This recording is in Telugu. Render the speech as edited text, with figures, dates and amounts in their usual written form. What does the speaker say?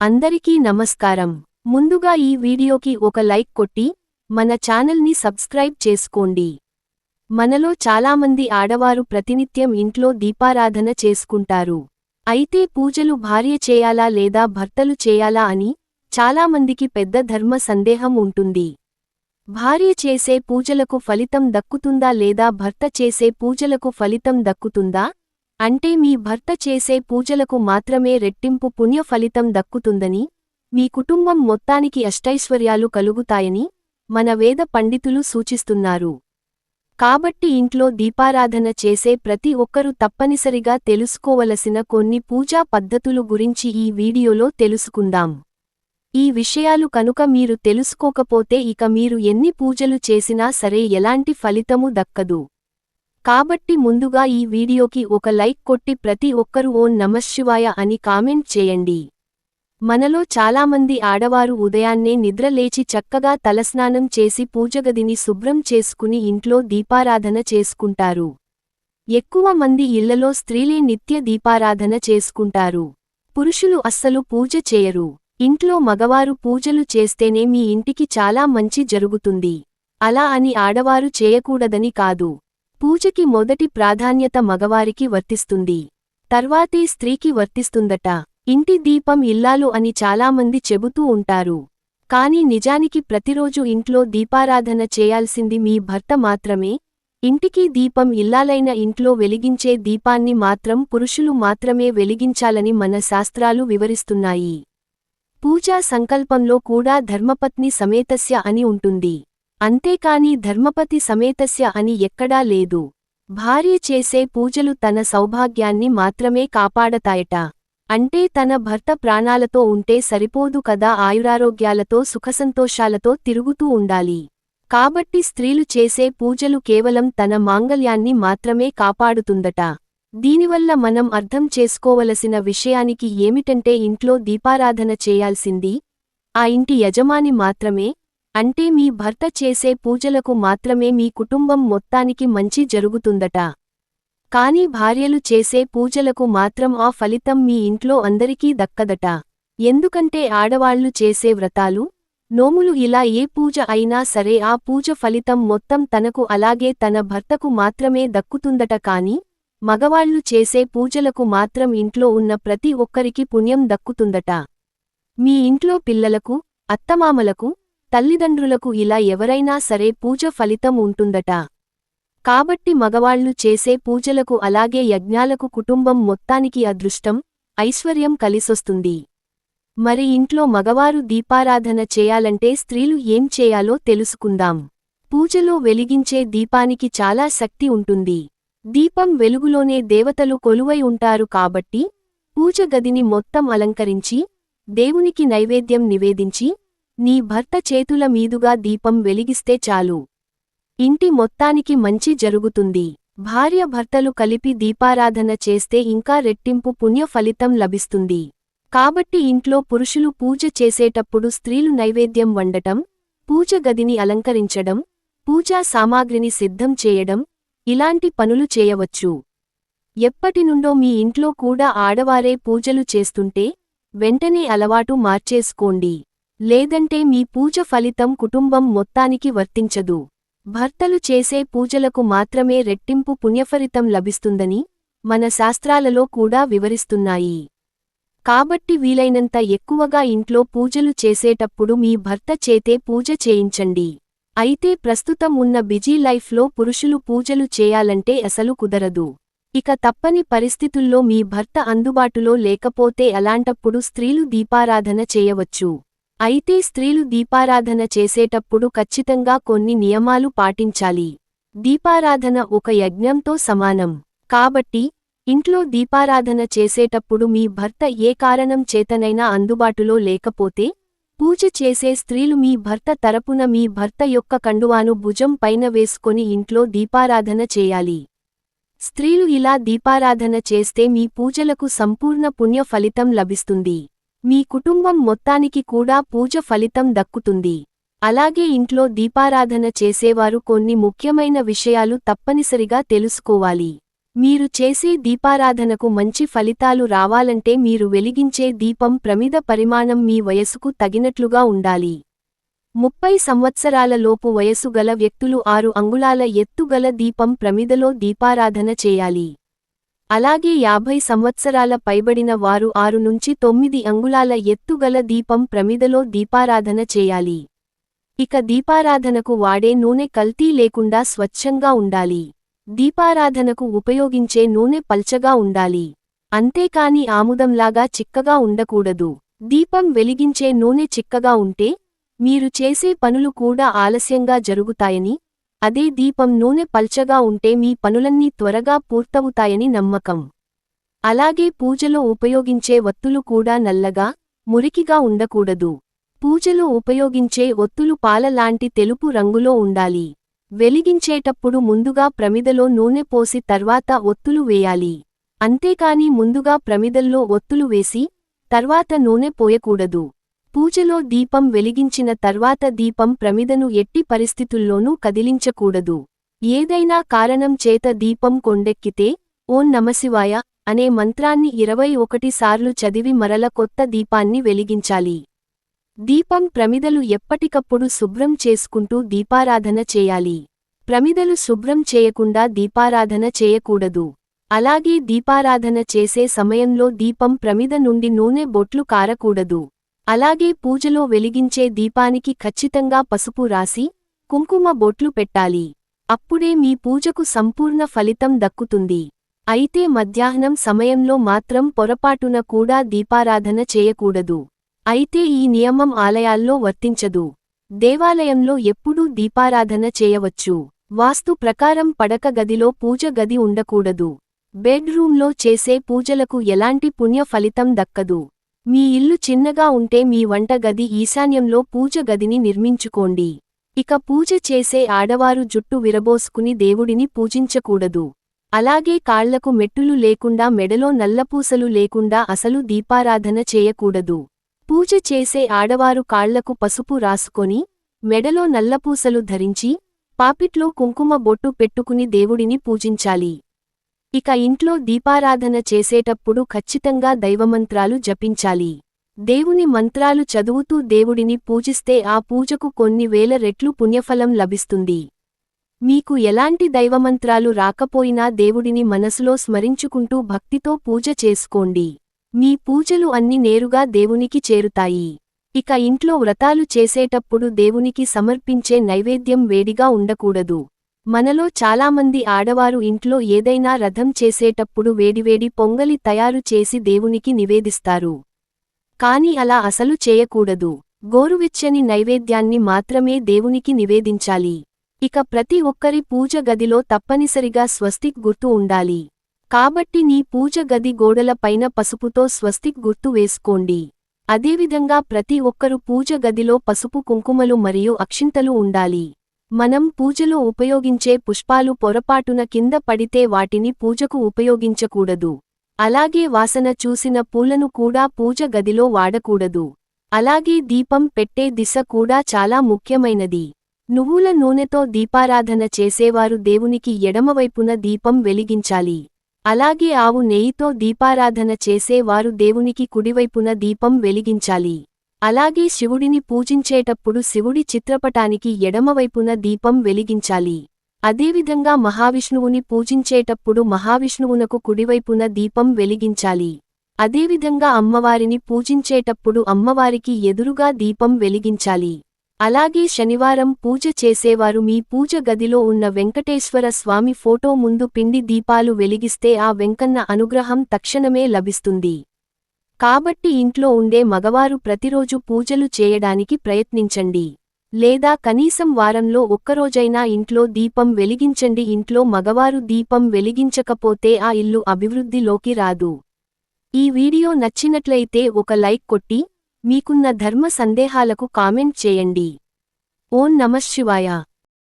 అందరికీ నమస్కారం. ముందుగా ఈ వీడియోకి ఒక లైక్ కొట్టి మన ఛానల్ని సబ్స్క్రైబ్ చేసుకోండి. మనలో చాలామంది ఆడవారు ప్రతినిత్యం ఇంట్లో దీపారాధన చేసుకుంటారు. అయితే పూజలు భార్య చేయాలా లేదా భర్తలు చేయాలా అని చాలామందికి పెద్ద ధర్మ సందేహం ఉంటుంది. భార్య చేసే పూజలకు ఫలితం దక్కుతుందా లేదా భర్త చేసే పూజలకు ఫలితం దక్కుతుందా? అంటే మీ భర్త చేసే పూజలకు మాత్రమే రెట్టింపు పుణ్య ఫలితం దక్కుతుందని, మీ కుటుంబం మొత్తానికి అష్టైశ్వర్యాలు కలుగుతాయని మన వేద పండితులు సూచిస్తున్నారు. కాబట్టి ఇంట్లో దీపారాధన చేసే ప్రతి ఒక్కరూ తప్పనిసరిగా తెలుసుకోవలసిన కొన్ని పూజా పద్ధతులు గురించి ఈ వీడియోలో తెలుసుకుందాం. ఈ విషయాలు కనుక మీరు తెలుసుకోకపోతే ఇక మీరు ఎన్ని పూజలు చేసినా సరే ఎలాంటి ఫలితము దక్కదు. కాబట్టి ముందుగా ఈ వీడియోకి ఒక లైక్ కొట్టి ప్రతి ఒక్కరూ ఓం నమఃశివాయ అని కామెంట్ చేయండి. మనలో చాలామంది ఆడవారు ఉదయాన్నే నిద్రలేచి చక్కగా తలస్నానం చేసి పూజగదిని శుభ్రం చేసుకుని ఇంట్లో దీపారాధన చేసుకుంటారు. ఎక్కువ మంది ఇళ్లలో స్త్రీలే నిత్య దీపారాధన చేసుకుంటారు. పురుషులు అస్సలు పూజ చేయరు. ఇంట్లో మగవారు పూజలు చేస్తేనే మీ ఇంటికి చాలా మంచి జరుగుతుంది. అలా అని ఆడవారు చేయకూడదని కాదు. పూజకి మొదటి ప్రాధాన్యత మగవారికి వర్తిస్తుంది. తర్వాతే స్త్రీకి వర్తిస్తుందట. ఇంటి దీపం ఇల్లాలు అని చాలామంది చెబుతూ ఉంటారు. కాని నిజానికి ప్రతిరోజు ఇంట్లో దీపారాధన చేయాల్సింది మీ భర్త మాత్రమే. ఇంటికి దీపం ఇల్లాలైన ఇంట్లో వెలిగించే దీపాన్ని మాత్రం పురుషులు మాత్రమే వెలిగించాలని మన శాస్త్రాలు వివరిస్తున్నాయి. పూజా సంకల్పంలో కూడా ధర్మపత్ని సమేతస్య అని ఉంటుంది. అంతేకాని ధర్మపతి సమేతస్య అని ఎక్కడా లేదు. భార్య చేసే పూజలు తన సౌభాగ్యాన్ని మాత్రమే కాపాడతాయట. అంటే తన భర్త ప్రాణాలతో ఉంటే సరిపోదు కదా, ఆయురారోగ్యాలతో సుఖసంతోషాలతో తిరుగుతూ ఉండాలి. కాబట్టి స్త్రీలు చేసే పూజలు కేవలం తన మాంగళ్యాన్ని మాత్రమే కాపాడుతుందట. దీనివల్ల మనం అర్థం చేసుకోవలసిన విషయానికి ఏమిటంటే ఇంట్లో దీపారాధన చేయాల్సింది ఆ ఇంటి యజమాని మాత్రమే. అంటే మీ భర్త చేసే పూజలకు మాత్రమే మీ కుటుంబం మొత్తానికి మంచి జరుగుతుందట. కాని భార్యలు చేసే పూజలకు మాత్రం ఆ ఫలితం మీ ఇంట్లో అందరికీ దక్కదట. ఎందుకంటే ఆడవాళ్లు చేసే వ్రతాలు, నోములు ఇలా ఏ పూజ అయినా సరే ఆ పూజ ఫలితం మొత్తం తనకు అలాగే తన భర్తకు మాత్రమే దక్కుతుందట. కాని మగవాళ్లు చేసే పూజలకు మాత్రం ఇంట్లో ఉన్న ప్రతి ఒక్కరికి పుణ్యం దక్కుతుందట. మీ ఇంట్లో పిల్లలకు, అత్తమామలకు, తల్లిదండ్రులకు ఇలా ఎవరైనా సరే పూజ ఫలితం ఉంటుందట. కాబట్టి మగవాళ్లు చేసే పూజలకు అలాగే యజ్ఞాలకు కుటుంబం మొత్తానికి అదృష్టం, ఐశ్వర్యం కలిసొస్తుంది. మరి ఇంట్లో మగవారు దీపారాధన చేయాలంటే స్త్రీలు ఏం చేయాలో తెలుసుకుందాం. పూజలో వెలిగించే దీపానికి చాలా శక్తి ఉంటుంది. దీపం వెలుగులోనే దేవతలు కొలువై ఉంటారు కాబట్టి పూజ గదిని మొత్తం అలంకరించి దేవునికి నైవేద్యం నివేదించి నీ భర్త చేతుల మీదుగా దీపం వెలిగిస్తే చాలు. ఇంటి మొత్తానికి మంచి జరుగుతుంది. భార్య భర్తలు కలిపి దీపారాధన చేస్తే ఇంకా రెట్టింపు పుణ్య ఫలితం లభిస్తుంది. కాబట్టి ఇంట్లో పురుషులు పూజ చేసేటప్పుడు స్త్రీలు నైవేద్యం వండటం, పూజ గదిని అలంకరించడం, పూజా సామాగ్రిని సిద్ధం చేయడం ఇలాంటి పనులు చేయవచ్చు. ఎప్పటినుండో మీ ఇంట్లో కూడా ఆడవారే పూజలు చేస్తుంటే వెంటనే అలవాటు మార్చేసుకోండి. లేదంటే మీ పూజ ఫలితం కుటుంబం మొత్తానికి వర్తించదు. భర్తలు చేసే పూజలకు మాత్రమే రెట్టింపు పుణ్యఫలితం లభిస్తుందని మన శాస్త్రాలలో కూడా వివరిస్తున్నాయి. కాబట్టి వీలైనంత ఎక్కువగా ఇంట్లో పూజలు చేసేటప్పుడు మీ భర్త చేతే పూజ చేయించండి. అయితే ప్రస్తుతం ఉన్న బిజీ లైఫ్లో పురుషులు పూజలు చేయాలంటే అసలు కుదరదు. ఇక తప్పని పరిస్థితుల్లో మీ భర్త అందుబాటులో లేకపోతే అలాంటప్పుడు స్త్రీలు దీపారాధన చేయవచ్చు. అయితే స్త్రీలు దీపారాధన చేసేటప్పుడు ఖచ్చితంగా కొన్ని నియమాలు పాటించాలి. దీపారాధన ఒక యజ్ఞంతో సమానం. కాబట్టి ఇంట్లో దీపారాధన చేసేటప్పుడు మీ భర్త ఏ కారణం చేతనైనా అందుబాటులో లేకపోతే పూజ చేసే స్త్రీలు మీ భర్త తరపున మీ భర్త యొక్క కండువాను భుజం పైన వేసుకొని ఇంట్లో దీపారాధన చేయాలి. స్త్రీలు ఇలా దీపారాధన చేస్తే మీ పూజలకు సంపూర్ణ పుణ్య ఫలితం లభిస్తుంది. మీ కుటుంబం మొత్తానికి కూడా పూజ ఫలితం దక్కుతుంది. అలాగే ఇంట్లో దీపారాధన చేసేవారు కొన్ని ముఖ్యమైన విషయాలు తప్పనిసరిగా తెలుసుకోవాలి. మీరు చేసే దీపారాధనకు మంచి ఫలితాలు రావాలంటే మీరు వెలిగించే దీపం ప్రమిద పరిమాణం మీ వయసుకు తగినట్లుగా ఉండాలి. 30 సంవత్సరాల లోపు వయసు గల వ్యక్తులు 6 అంగుళాల ఎత్తు గల దీపం ప్రమిదలో దీపారాధన చేయాలి. అలాగే 50 సంవత్సరాల పైబడిన వారు 6 నుంచి 9 అంగుళాల ఎత్తు గల దీపం ప్రమిదలో దీపారాధన చేయాలి. ఇక దీపారాధనకు వాడే నూనె కల్తీ లేకుండా స్వచ్ఛంగా ఉండాలి. దీపారాధనకు ఉపయోగించే నూనె పల్చగా ఉండాలి. అంతేకాని ఆముదంలాగా చిక్కగా ఉండకూడదు. దీపం వెలిగించే నూనె చిక్కగా ఉంటే మీరు చేసే పనులు కూడా ఆలస్యంగా జరుగుతాయని, అదే దీపం నూనె పల్చగా ఉంటే మీ పనులన్నీ త్వరగా పూర్తవుతాయని నమ్మకం. అలాగే పూజలో ఉపయోగించే ఒత్తులు కూడా నల్లగా, మురికిగా ఉండకూడదు. పూజలో ఉపయోగించే ఒత్తులు పాల లాంటి తెలుపు రంగులో ఉండాలి. వెలిగించేటప్పుడు ముందుగా ప్రమిదలో నూనె పోసి తర్వాత ఒత్తులు వేయాలి. అంతేకాని ముందుగా ప్రమిదల్లో ఒత్తులు వేసి తర్వాత నూనె పోయకూడదు. పూజలో దీపం వెలిగించిన తర్వాత దీపం ప్రమిదను ఎట్టి పరిస్థితుల్లోనూ కదిలించకూడదు. ఏదైనా కారణం చేత దీపం కొండెక్కితే ఓం నమశివాయ అనే మంత్రాన్ని 21 సార్లు చదివి మరల కొత్త దీపాన్ని వెలిగించాలి. దీపం ప్రమిదలు ఎప్పటికప్పుడు శుభ్రం చేసుకుంటూ దీపారాధన చేయాలి. ప్రమిదలు శుభ్రం చేయకుండా దీపారాధన చేయకూడదు. అలాగే దీపారాధన చేసే సమయంలో దీపం ప్రమిద నుండి నూనె బొట్లు కారకూడదు. అలాగే పూజలో వెలిగించే దీపానికి ఖచ్చితంగా పసుపు రాసి కుంకుమ బొట్లు పెట్టాలి. అప్పుడే మీ పూజకు సంపూర్ణ ఫలితం దక్కుతుంది. అయితే మధ్యాహ్నం సమయంలో మాత్రం పొరపాటున కూడా దీపారాధన చేయకూడదు. అయితే ఈ నియమం ఆలయాల్లో వర్తించదు. దేవాలయంలో ఎప్పుడూ దీపారాధన చేయవచ్చు. వాస్తు ప్రకారం పడక గదిలో పూజ గది ఉండకూడదు. బెడ్రూంలో చేసే పూజలకు ఎలాంటి పుణ్య ఫలితం దక్కదు. మీ ఇల్లు చిన్నగా ఉంటే మీ వంట గది ఈశాన్యంలో పూజ గదిని నిర్మించుకోండి. ఇక పూజ చేసే ఆడవారు జుట్టు విరబోసుకుని దేవుడిని పూజించకూడదు. అలాగే కాళ్లకు మెట్టులు లేకుండా మెడలో నల్లపూసలు లేకుండా అసలు దీపారాధన చేయకూడదు. పూజ చేసే ఆడవారు కాళ్లకు పసుపు రాసుకొని మెడలో నల్లపూసలు ధరించి పాపిట్లో కుంకుమ బొట్టు పెట్టుకుని దేవుడిని పూజించాలి. ఇక ఇంట్లో దీపారాధన చేసేటప్పుడు ఖచ్చితంగా దైవమంత్రాలు జపించాలి. దేవుని మంత్రాలు చదువుతూ దేవుడిని పూజిస్తే ఆ పూజకు కొన్ని వేల రెట్లు పుణ్యఫలం లభిస్తుంది. మీకు ఎలాంటి దైవమంత్రాలు రాకపోయినా దేవుడిని మనసులో స్మరించుకుంటూ భక్తితో పూజ చేసుకోండి. మీ పూజలు అన్ని నేరుగా దేవునికి చేరుతాయి. ఇక ఇంట్లో వ్రతాలు చేసేటప్పుడు దేవునికి సమర్పించే నైవేద్యం వేడిగా ఉండకూడదు. మనలో చాలామంది ఆడవారు ఇంట్లో ఏదైనా రథం చేసేటప్పుడు వేడివేడి పొంగలి తయారు చేసి దేవునికి నివేదిస్తారు. కాని అలా అసలు చేయకూడదు. గోరువెచ్చని నైవేద్యాన్ని మాత్రమే దేవునికి నివేదించాలి. ఇక ప్రతి ఒక్కరి పూజ గదిలో తప్పనిసరిగా స్వస్తిక్ గుర్తు ఉండాలి. కాబట్టి నీ పూజ గది గోడల పైన పసుపుతో స్వస్తిక్ గుర్తు వేసుకోండి. అదేవిధంగా ప్రతి ఒక్కరు పూజ గదిలో పసుపు కుంకుమలు మరియు అక్షింతలు ఉండాలి. మనం పూజలో ఉపయోగించే పుష్పాలు పొరపాటున కింద పడితే వాటిని పూజకు ఉపయోగించకూడదు. అలాగే వాసన చూసిన పూలను కూడా పూజ గదిలో వాడకూడదు. అలాగే దీపం పెట్టే దిశ కూడా చాలా ముఖ్యమైనది. నువ్వుల నూనెతో దీపారాధన చేసేవారు దేవునికి ఎడమవైపున దీపం వెలిగించాలి. అలాగే ఆవు నెయ్యితో దీపారాధన చేసేవారు దేవునికి కుడివైపున దీపం వెలిగించాలి. అలాగే శివుడిని పూజించేటప్పుడు శివుడి చిత్రపటానికి ఎడమవైపున దీపం వెలిగించాలి. అదేవిధంగా మహావిష్ణువుని పూజించేటప్పుడు మహావిష్ణువునకు కుడివైపున దీపం వెలిగించాలి. అదేవిధంగా అమ్మవారిని పూజించేటప్పుడు అమ్మవారికి ఎదురుగా దీపం వెలిగించాలి. అలాగే శనివారం పూజ చేసేవారు మీ పూజ గదిలో ఉన్న వెంకటేశ్వర స్వామి ఫోటో ముందు పిండి దీపాలు వెలిగిస్తే ఆ వెంకన్న అనుగ్రహం తక్షణమే లభిస్తుంది. కాబట్టి ఇంట్లో ఉండే మగవారు ప్రతిరోజు పూజలు చేయడానికి ప్రయత్నించండి. లేదా కనీసం వారంలో ఒక్కరోజైనా ఇంట్లో దీపం వెలిగించండి. ఇంట్లో మగవారు దీపం వెలిగించకపోతే ఆ ఇల్లు అభివృద్ధిలోకి రాదు. ఈ వీడియో నచ్చినట్లయితే ఒక లైక్ కొట్టి మీకున్న ధర్మ సందేహాలకు కామెంట్ చేయండి. ఓం నమఃశివాయ.